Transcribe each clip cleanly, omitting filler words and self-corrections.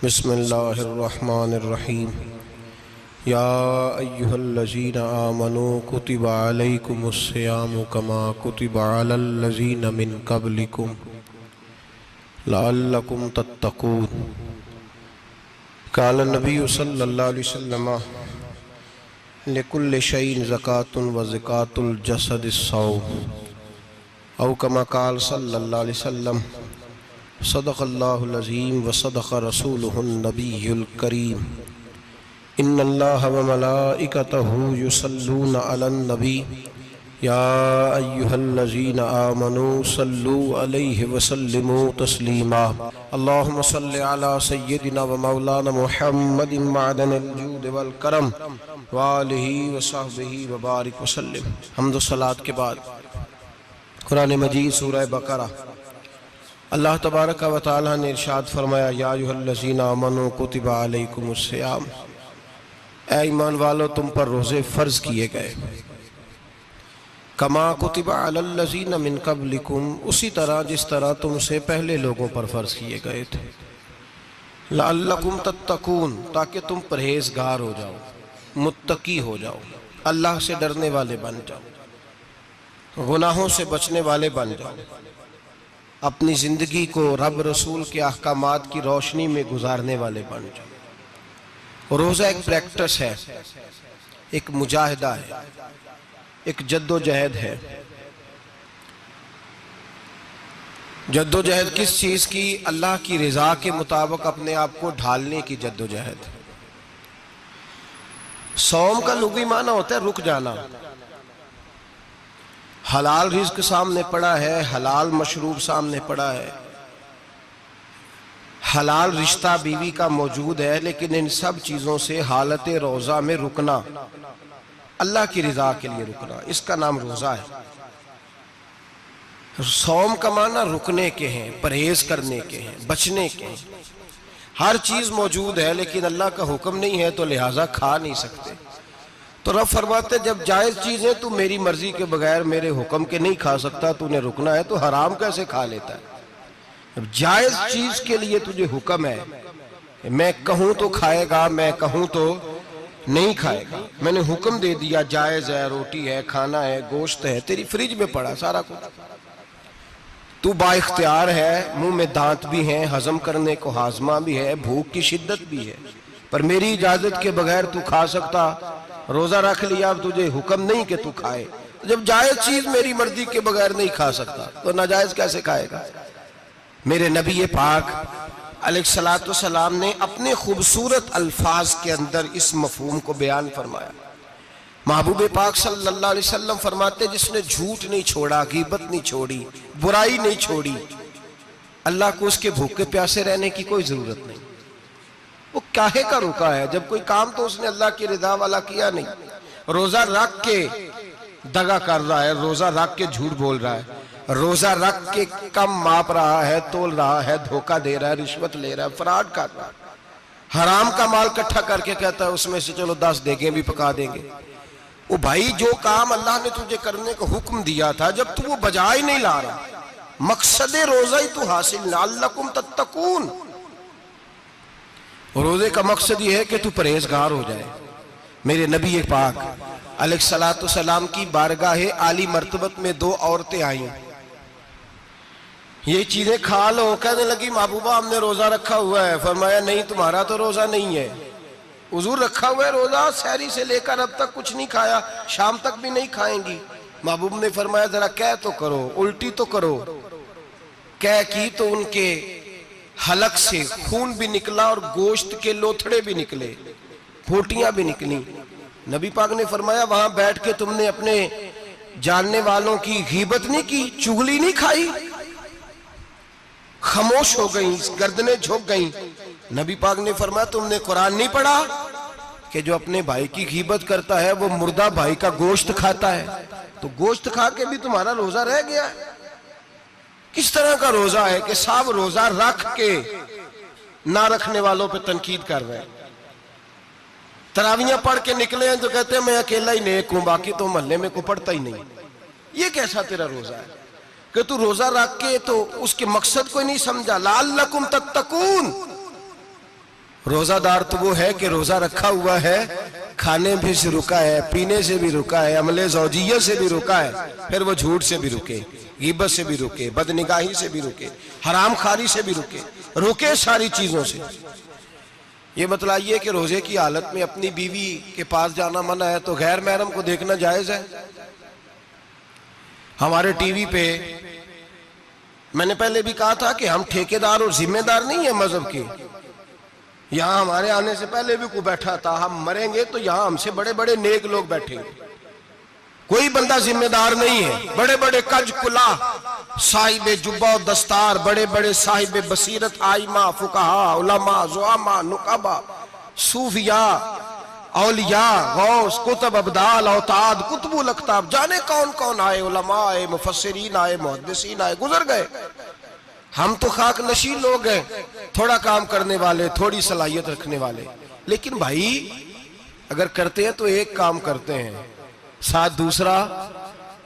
बिस्मिल्लाहिर्रहमानिर्रहीम। या अय्युहल्लज़ीना आमनू कुतिबा अलैकुमुस्सियामु कमा कुतिबा अलल्लज़ीना मिन क़ब्लिकुम लअल्लकुम तत्तक़ून। क़ाल नबिय्यु सल्लल्लाहु अलैहि वसल्लम लिकुल्लि शैइन ज़कातुन व ज़कातुल जसदिस्सौम औ कमा क़ाल सल्लल्लाहु अलैहि वसल्लम सदक़ल्लाहुल अज़ीम व सदक़ रसूलुहुन नबियुल करीम। इन्नल्लाह व मलाइकतहु युसल्लूना अलन नबी या अय्युहल्लज़ीना आमनू सल्लू अलैहि व सल्लिमू तस्लीमा। अल्लाहुम्मा सल्लि अला सय्यिदिना व मौलाना मुहम्मदिन मअदनिल जूद वल करम व आलिहि व सहबिहि व बारिक व सल्लिम। हम्द व सलात के बाद कुरान मजीद सूरह बकरा अल्लाह तबारक व तआला ने इरशाद फरमाया, या अय्युहल्लज़ीना आमनू कुतिबा अलैकुमुस्सियाम, ऐ ईमान वालो तुम पर रोज़े फ़र्ज किए गए। कमा कुतिबा अलल्लज़ीना मिन क़ब्लिकुम, उसी तरह जिस तरह तुमसे पहले लोगों पर फ़र्ज किए गए थे। लअल्लकुम तत्तक़ून, ताकि तुम परहेज़गार हो जाओ, मुत्तकी हो जाओ, अल्लाह से डरने वाले बन जाओ, गुनाहों से बचने वाले बन जाओ, अपनी ज़िंदगी को रब रसूल के अहकामात की रोशनी में गुजारने वाले बन जाओ। रोज़ा एक प्रैक्टिस है, एक मुजाहिदा है, एक जद्दोजहद है। जद्दोजहद किस चीज़ की? अल्लाह की रज़ा के मुताबिक अपने आप को ढालने की जद्दोजहद। सौम का लुग़वी माना होता है रुक जाना। हलाल रिज़्क सामने पड़ा है, हलाल मशरूब सामने पड़ा है, हलाल रिश्ता बीवी का मौजूद है, लेकिन इन सब चीज़ों से हालत रोज़ा में रुकना, अल्लाह की रज़ा के लिए रुकना, इसका नाम रोज़ा है। सौम का माना रुकने के हैं, परहेज करने के हैं, बचने के हैं। हर चीज़ मौजूद है लेकिन अल्लाह का हुक्म नहीं है तो लिहाजा खा नहीं सकते। तो रब फरमाते जब जायज़ चीज़ है तू मेरी मर्जी के बगैर मेरे हुक्म के नहीं खा सकता, तूने रुकना है तो हराम कैसे खा लेता है? अब जायज़ चीज़ के लिए तुझे हुक्म है, मैं कहूँ तो खाएगा, मैं कहूँ तो नहीं खाएगा। मैंने हुक्म दे दिया, जायज़ है, रोटी है, खाना है, गोश्त है, तेरी फ्रिज में पड़ा सारा कुछ, तू बाइख्तियार है, मुंह में दांत भी हैं, हजम करने को हाजमा भी है, भूख की शिद्दत भी है, पर मेरी इजाजत के बगैर तू खा सकता। रोजा रख लिया, अब तुझे हुक्म नहीं कि तू खाए। जब जायज चीज मेरी मर्जी के बगैर नहीं खा सकता तो नाजायज कैसे खाएगा? मेरे नबी पाक अलैहिस्सलातु वस्सलाम ने अपने खूबसूरत अल्फाज के अंदर इस मफहूम को बयान फरमाया। महबूब पाक सल्लल्लाहु अलैहि वसल्लम फरमाते, जिसने झूठ नहीं छोड़ा, गीबत नहीं छोड़ी, बुराई नहीं छोड़ी, अल्लाह को उसके भूखे प्यासे रहने की कोई जरूरत नहीं। वो काहे का रुका है? जब कोई काम तो उसने अल्लाह की रिदा वाला किया नहीं। रोजा रख के दगा कर रहा है, रोजा रख के झूठ बोल रहा है, रोजा रख के कम माप रहा है, तोल रहा है, धोखा दे रहा है, रिश्वत ले रहा है, फ्रॉड कर रहा है, हराम का माल इकट्ठा करके कहता है उसमें से चलो 10 देंगे भी पका देंगे। वो भाई जो काम अल्लाह ने तुझे करने का हुक्म दिया था, जब तू वो बजा ही नहीं ला रहा, मकसद रोजा ही तू हासिल ना, लअल्लकुम तत्तकून। रोजे का मकसद ये है कि तू परहेजगार हो जाए। मेरे नबी पाक अलैहिस्सलातु वस्सलाम की बारगाह आली मर्तबत में 2 औरतें आई, ये चीजें खा लो। कहने लगी, महबूबा हमने रोजा रखा हुआ है। फरमाया, नहीं तुम्हारा तो रोजा नहीं है, हुजूर रखा हुआ है रोजा, सहरी से लेकर अब तक कुछ नहीं खाया, शाम तक भी नहीं खाएंगी। महबूब ने फरमाया, जरा कह तो करो, उल्टी तो करो। कह की तो उनके हलक से खून भी निकला और गोश्त के लोथड़े भी निकले, फोटियां भी निकली। नबी पाक ने फरमाया, वहां बैठ के तुमने अपने जानने वालों की गीबत नहीं की, चुगली नहीं खाई? खामोश हो गई, गर्दनें झुक गई। नबी पाक ने फरमाया, तुमने कुरान नहीं पढ़ा कि जो अपने भाई की गीबत करता है वो मुर्दा भाई का गोश्त खाता है? तो गोश्त खा के भी तुम्हारा रोजा रह गया है। किस तरह का रोजा है कि सब रोजा रख के ना रखने वालों पे तनकीद कर रहे हैं। तरावियां पढ़ के निकले हैं तो कहते हैं मैं अकेला ही नेक हूं, बाकी तो मोहल्ले में को पढ़ता ही नहीं। ये कैसा तेरा रोजा है कि तू रोजा रख के तो उसके मकसद को नहीं समझा? लअल्लकुम तत्तकून, रोजादार तो वो है कि रोजा रखा हुआ है, खाने भी से रुका है, पीने से भी रुका है, अमले ज़ौजियत से भी रुका है, फिर वो झूठ से भी रुके, गिबत से भी रुके, बदनिगाही से भी रुके, हराम खारी से भी रुके सारी चीजों से। ये बतलाइए कि रोजे की हालत में अपनी बीवी के पास जाना मना है तो गैर महरम को देखना जायज है? हमारे टीवी पे मैंने पहले भी कहा था कि हम ठेकेदार और जिम्मेदार नहीं है मजहब के। यहां हमारे आने से पहले भी कोई बैठा था, हम मरेंगे तो यहां हमसे बड़े बड़े नेक लोग बैठेंगे, कोई बंदा जिम्मेदार नहीं है। बड़े बड़े कज कुला साहिब जुब्बा और दस्तार, बड़े बड़े साहिब बसीरत, आइमा, फुकहा, उलमा, जुआमा, नुकाबा, सूफिया, औलिया, गौस, कुतुब, अब्दाल, औताद, कुतुबुल अख्ताब, जाने कौन कौन आए, उलमा आए, मुफस्सिरीन आए, मुहद्दिसीन आए, गुजर गए। हम तो खाक नशीन लोग हैं, थोड़ा काम करने वाले, थोड़ी सलाहियत रखने वाले। लेकिन भाई अगर करते हैं तो एक काम करते हैं, साथ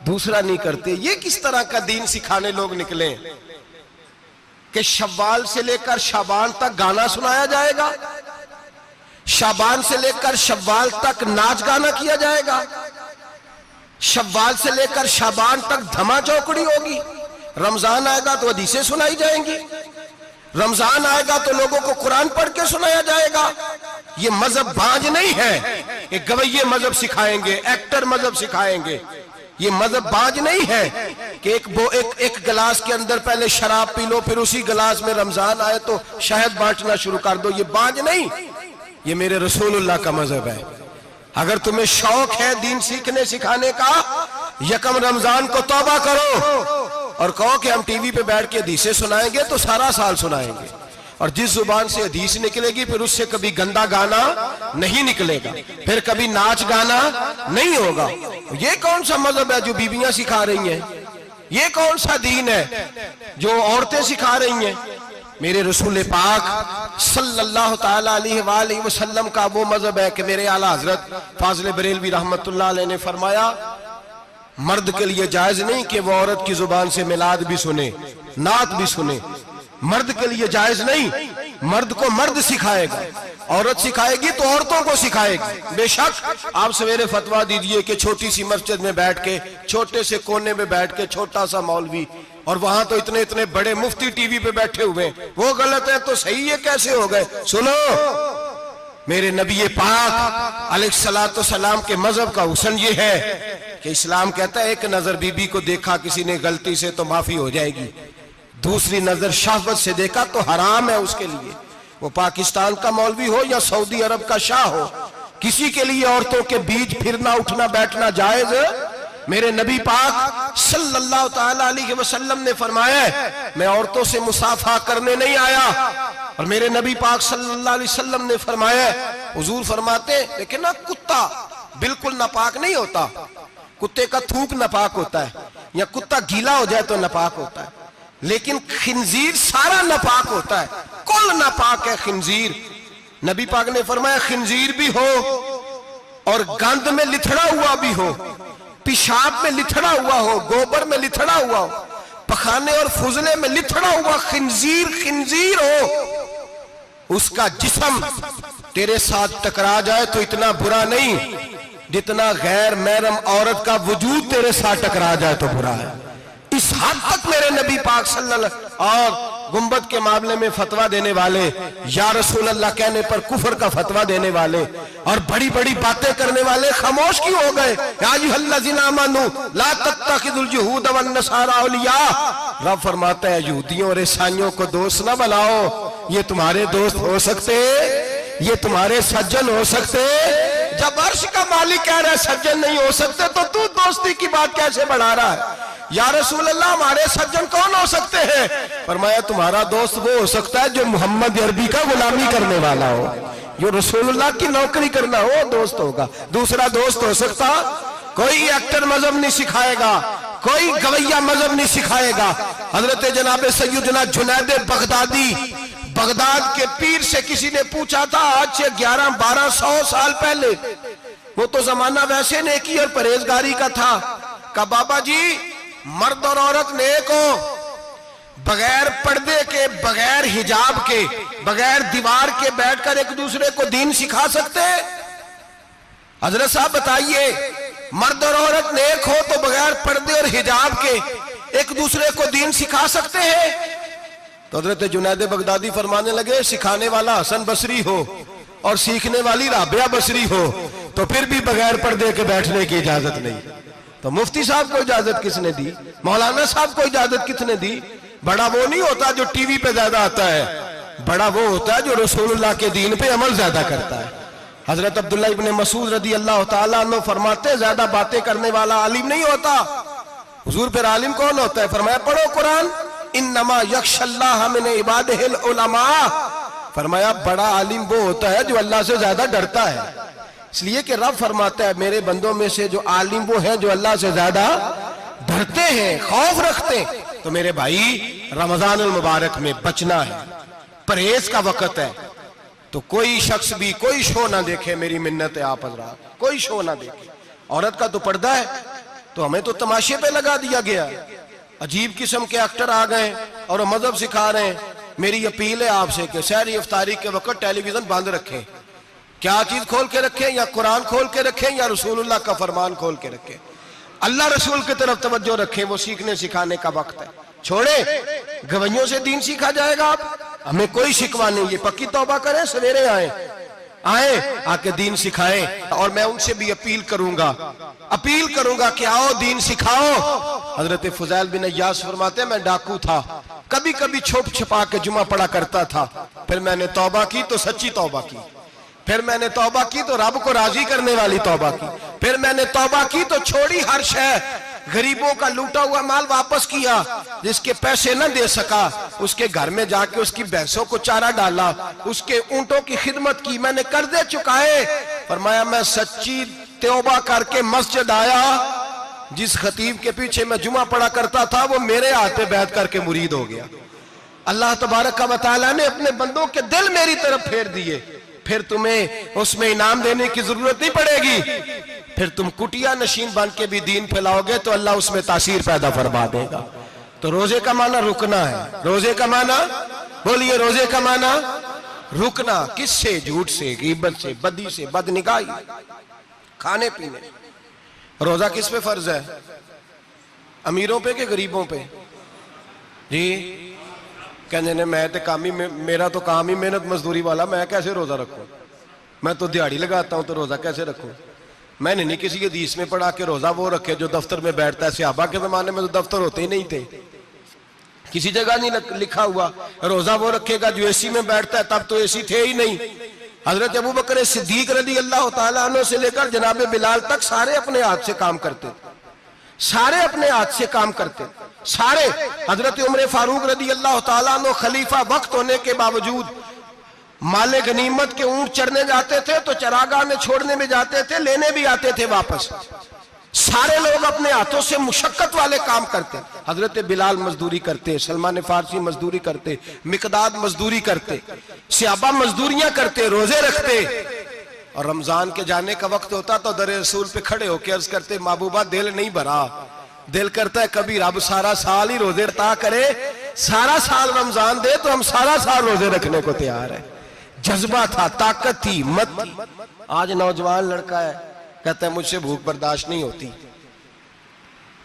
दूसरा नहीं करते। ये किस तरह का दीन सिखाने लोग निकले कि शव्वाल से लेकर शाबान तक गाना सुनाया जाएगा, शाबान से लेकर शव्वाल तक नाच गाना किया जाएगा, शव्वाल से लेकर शाबान तक धमा चौकड़ी होगी, रमजान आएगा तो हदीसें सुनाई जाएंगी, रमजान आएगा तो लोगों को कुरान पढ़ के सुनाया जाएगा। ये मजहब बाज नहीं है कि गवैये मजहब सिखाएंगे, एक्टर मजहब सिखाएंगे। ये मजहब बाज नहीं है कि एक गिलास के अंदर पहले शराब पी लो, फिर उसी गिलास में रमजान आए तो शहद बांटना शुरू कर दो। ये बाज नहीं, ये मेरे रसूलुल्लाह का मजहब है। अगर तुम्हें शौक है दीन सीखने सिखाने का, यकम रमजान को तौबा करो और कहो कि हम टीवी पे बैठ के हदीसें सुनाएंगे तो सारा साल सुनाएंगे, और जिस जुबान से हदीस निकलेगी फिर उससे कभी गंदा गाना नहीं निकलेगा, फिर कभी नाच गाना नहीं होगा। ये कौन सा मजहब है जो बीबियां सिखा रही हैं? ये कौन सा दीन है जो औरतें सिखा रही हैं? मेरे रसूल पाक सल्लल्लाहु ताला अलैहि वसल्लम का वो मजहब है कि मेरे आला हजरत फाजिल बरेलवी रहमतुल्लाह अलैह ने फरमाया, मर्द के लिए जायज नहीं कि वो औरत की जुबान से मिलाद भी सुने, नात भी सुने। मर्द के लिए जायज नहीं, मर्द को मर्द सिखाएगा, औरत सिखाएगी तो औरतों को सिखाएगी। बेशक आप सवेरे फतवा दीजिए कि छोटी सी मस्जिद में बैठ के, छोटे से कोने में बैठ के छोटा सा मौलवी, और वहां तो इतने इतने बड़े मुफ्ती टीवी पे बैठे हुए, वो गलत है तो सही है कैसे हो गए? सुनो, मेरे नबी पाक अलैहिस्सलातु सलाम के मजहब का हुस्न ये है कि इस्लाम कहता है एक नजर बीबी को देखा किसी ने गलती से तो माफी हो जाएगी, दूसरी नजर शहवत से देखा तो हराम है उसके लिए। वो पाकिस्तान का मौलवी हो या सऊदी अरब का शाह हो, किसी के लिए औरतों के बीच फिरना उठना बैठना जायज? मेरे नबी पाक सल्लल्लाहु ताला अलैहि वसल्लम ने फरमाया, मैं औरतों से मुसाफा करने नहीं आया। और मेरे नबी पाक सल्लल्लाहु अलैहि वसल्लम ने फरमाया, हुजूर फरमाते देखे ना, कुत्ता बिल्कुल नापाक नहीं होता, कुत्ते का थूक नापाक होता है, या कुत्ता गीला हो जाए तो नापाक होता है, लेकिन खिंजीर सारा नापाक होता है, कुल नापाक है खिंजीर। नबी पाक ने फरमाया, खिंजीर भी हो और गंद में लिथड़ा हुआ भी हो, पेशाब में लिथड़ा हुआ हो, गोबर में लिथड़ा हुआ हो, पखाने और फुजले में लिथड़ा हुआ खिंजीर हो, उसका जिस्म तेरे साथ टकरा जाए तो इतना बुरा नहीं जितना गैर महरम औरत का वजूद तेरे साथ टकरा जाए तो बुरा है। इस हद तक मेरे नबी पाक सल्लल्लाहु और गुंबद के मामले में फतवा देने वाले, या रसूल अल्लाह कहने पर कुफर का फतवा देने वाले और बड़ी बड़ी बातें करने वाले खामोश क्यों हो गए? या अय्युहल्लज़ीना आमनू ला तत्तखिज़ुल यहूद वन नसारा औलिया। रब फरमाता है यहूदियों और ईसाइयों को दोस्त ना बनाओ, ये तुम्हारे दोस्त हो सकते, ये तुम्हारे सज्जन हो सकते। जब अर्श का मालिक कह रहा है सज्जन नहीं हो सकते तो तू दोस्ती की बात कैसे बढ़ा रहा है? या रसूल अल्लाह हमारे सज्जन कौन हो सकते हैं? फरमाया तुम्हारा दोस्त वो हो सकता है जो मोहम्मद अरबी का गुलामी करने वाला हो, जो रसूलुल्लाह की नौकरी करना हो, दोस्त होगा। दूसरा दोस्त हो सकता, कोई एक्टर मजहब नहीं सिखाएगा, कोई गवैया मजहब नहीं सिखाएगा। हजरत जनाब सैयदना जुनैद बगदादी, बगदाद के पीर से किसी ने पूछा था आज से 1100-1200 साल पहले, वो तो जमाना वैसे नेकी और परहेजगारी का था, का बाबा जी मर्द और औरत नेक हो, बगैर पर्दे के, बगैर हिजाब के, बगैर दीवार के बैठकर एक दूसरे को दीन सिखा सकते हैं? हजरत साहब बताइए, मर्द और औरत नेक हो तो बगैर पर्दे और हिजाब के एक दूसरे को दीन सिखा सकते हैं? तो हजरत जुनैद बगदादी फरमाने लगे, सिखाने वाला हसन बसरी हो और सीखने वाली राबिया बसरी हो तो फिर भी बगैर पर्दे के बैठने की इजाजत नहीं। तो मुफ्ती साहब को इजाजत किसने दी? मौलाना साहब को इजाजत किसने दी? बड़ा वो नहीं होता जो टीवी पे ज्यादा आता है, बड़ा वो होता है जो रसूलुल्लाह के दीन पे अमल ज्यादा करता है। हजरत अब्दुल्लाह इब्ने मसूद रदी अल्लाह ताला अन्हु फरमाते, ज्यादा बातें करने वाला आलिम नहीं होता। हुजूर फिर आलिम कौन होता है? फरमाया पढ़ो कुरान, इन्नमा यख्शल्लाह मिन इबादिहिल उलमा। फरमाया बड़ा आलिम वो होता है जो अल्लाह से ज्यादा डरता है। इसलिए कि रब फरमाता है, मेरे बंदों में से जो आलिम वो हैं जो अल्लाह से ज्यादा डरते हैं, खौफ रखते हैं। तो मेरे भाई, रमजान अल मुबारक में बचना है, परहेज का वक्त है। तो कोई शख्स भी कोई शो ना देखे, मेरी मिन्नत है आप हजरात, कोई शो ना देखे। औरत का तो पर्दा है, तो हमें तो तमाशे पे लगा दिया गया। अजीब किस्म के एक्टर आ गए और मजहब सिखा रहे हैं। मेरी अपील है आपसे कि सहरी इफ्तारी के वक्त टेलीविजन बंद रखें। क्या चीज खोल के रखें? या कुरान खोल के रखें या रसूलुल्लाह का फरमान खोल के रखें। अल्लाह रसूल की तरफ तवज्जो रखें, वो सीखने सिखाने का वक्त है। छोड़े गवैयों से दीन सीखा जाएगा। आप हमें कोई शिकवा नहीं, ये पक्की तौबा करें, सवेरे आए आके दीन सिखाएं। और मैं उनसे भी अपील करूंगा कि आओ दीन सिखाओ। हजरत फुजैल बिन अय्यास फरमाते, मैं डाकू था, कभी कभी छुप छुपा के जुमा पढ़ा करता था, फिर मैंने तौबा की तो सच्ची तौबा की, फिर मैंने तौबा की तो रब को राजी करने वाली तौबा की, फिर मैंने तौबा की तो छोड़ी हर शय, गरीबों का लूटा हुआ माल वापस किया, जिसके पैसे न दे सका उसके घर में जाके उसकी भैंसों को चारा डाला, उसके ऊंटों की खिदमत की, मैंने कर्जे चुकाए। फरमाया मैं सच्ची तौबा करके मस्जिद आया, जिस खतीब के पीछे मैं जुमा पढ़ा करता था वो मेरे हाथ पे बैठ करके मुरीद हो गया। अल्लाह तबारक व तआला ने अपने बंदों के दिल मेरी तरफ फेर दिए। फिर तुम्हें उसमें इनाम देने की जरूरत नहीं पड़ेगी, फिर तुम कुटिया नशीन बन के भी दीन फैलाओगे तो अल्लाह उसमें तासीर पैदा फरमा देगा। तो रोजे का माना रुकना है। रोजे का माना बोलिए, रोजे का माना रुकना। किससे? झूठ से, गीबत से, बदी से, बदनिगाही, खाने पीने। रोजा किस पे फर्ज है? अमीरों पे कि गरीबों पे? जी कहने ने मैं तो काम ही, मेरा तो काम ही मेहनत मजदूरी वाला, मैं कैसे रोजा रखूं? मैं तो दिहाड़ी लगाता हूं तो रोजा कैसे रखूं? मैंने नहीं किसी हदीस में पढ़ा के रोजा वो रखे जो दफ्तर में बैठता है। सहाबा के जमाने में तो दफ्तर होते ही नहीं थे, किसी जगह नहीं लिखा हुआ रोजा वो रखेगा जो एसी में बैठता है, तब तो एसी थे ही नहीं। हजरत अबू बकर सिद्दीक रज़ी अल्लाह ताला अन्हु से लेकर जनाब बिलाल तक सारे अपने हाथ से काम करते थे, सारे अपने हाथ से काम करते सारे। हजरत उमर फारूक रज़ी अल्लाह ताला अन्हु खलीफा वक्त होने के बावजूद माले गनीमत के ऊंट चढ़ने जाते थे तो चरागाह में छोड़ने में जाते थे, लेने भी आते थे वापस। सारे लोग अपने हाथों से मुशक्कत वाले काम करते। हजरत बिलाल मजदूरी करते, सलमान फारसी मजदूरी करते, मिकदाद मजदूरी करते, सहाबा मजदूरियां करते, रोजे रखते। और रमजान के जाने का वक्त होता तो दर रसूल पे खड़े होकर अर्ज करते, महबूबा दिल नहीं भरा, दिल करता है कभी रब सारा साल ही रोजे ता करे, सारा साल रमजान दे तो हम सारा साल रोजे रखने को तैयार है। जज्बा था, ताकत थी, हिम्मत थी। आज नौजवान लड़का है, कहता है मुझसे भूख बर्दाश्त नहीं होती।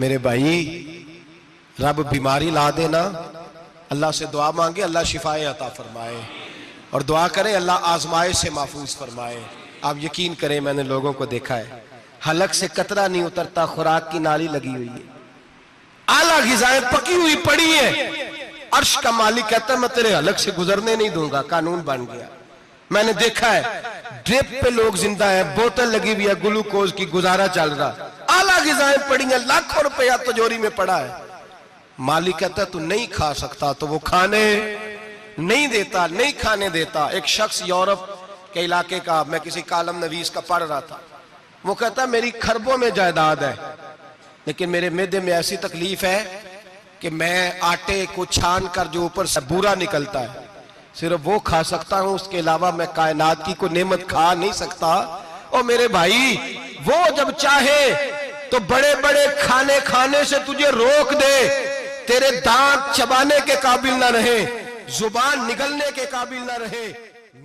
मेरे भाई, रब बीमारी ला देना, अल्लाह से दुआ मांगे, अल्लाह शिफाए अता फरमाए, और दुआ करें अल्लाह आजमाइश से महफूज फरमाए। आप यकीन करें, मैंने लोगों को देखा है, हलक से कतरा नहीं उतरता, खुराक की नाली लगी हुई है, आला ग़िज़ाएं पकी हुई पड़ी है। अर्श का मालिक कहता है मैं तेरे हलक से गुजरने नहीं दूंगा, कानून बन गया। मैंने देखा है ड्रिप पे लोग जिंदा है, बोतल लगी हुई है, ग्लूकोज की, गुजारा चल रहा, आला ग़िज़ाएं पड़ी हैं, लाखों रुपया तिजोरी में पड़ा है। मालिक कहता है तू नहीं खा सकता, तो वो खाने नहीं देता, नहीं खाने देता। एक शख्स यूरोप के इलाके का, मैं किसी कालम नवीस का पढ़ रहा था, वो कहता है मेरी खरबों में जायदाद है, लेकिन मेरे मैदे में ऐसी तकलीफ है कि मैं आटे को छान कर जो ऊपर से बूरा निकलता है सिर्फ वो खा सकता हूं, उसके अलावा मैं कायनात की कोई नेमत खा नहीं सकता। और मेरे भाई, वो जब चाहे तो बड़े बड़े खाने खाने से तुझे रोक दे, तेरे दांत चबाने के काबिल ना रहे, जुबान निगलने के काबिल ना रहे